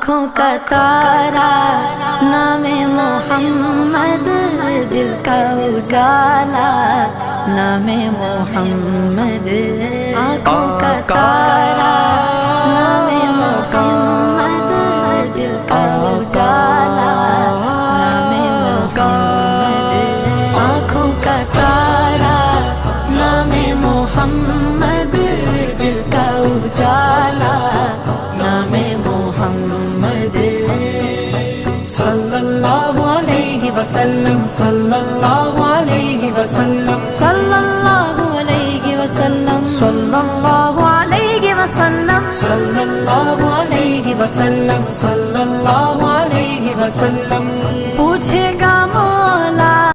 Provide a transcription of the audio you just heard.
آنکھوں کا تارا نام محمد، دل کا اجالا نام محمد، آنکھوں کا تارا نام محمد، دل کا اجالا نام محمد، آنکھوں کا تارا نام محمد، دل کا اجالا نام محمد، صلی اللہ علیہ وسلم، صلی اللہ علیہ وسلم، صلی اللہ علیہ وسلم، صلی اللہ علیہ وسلم، صلی اللہ علیہ وسلم، صلی اللہ علیہ وسلم، پوچھے گا مولا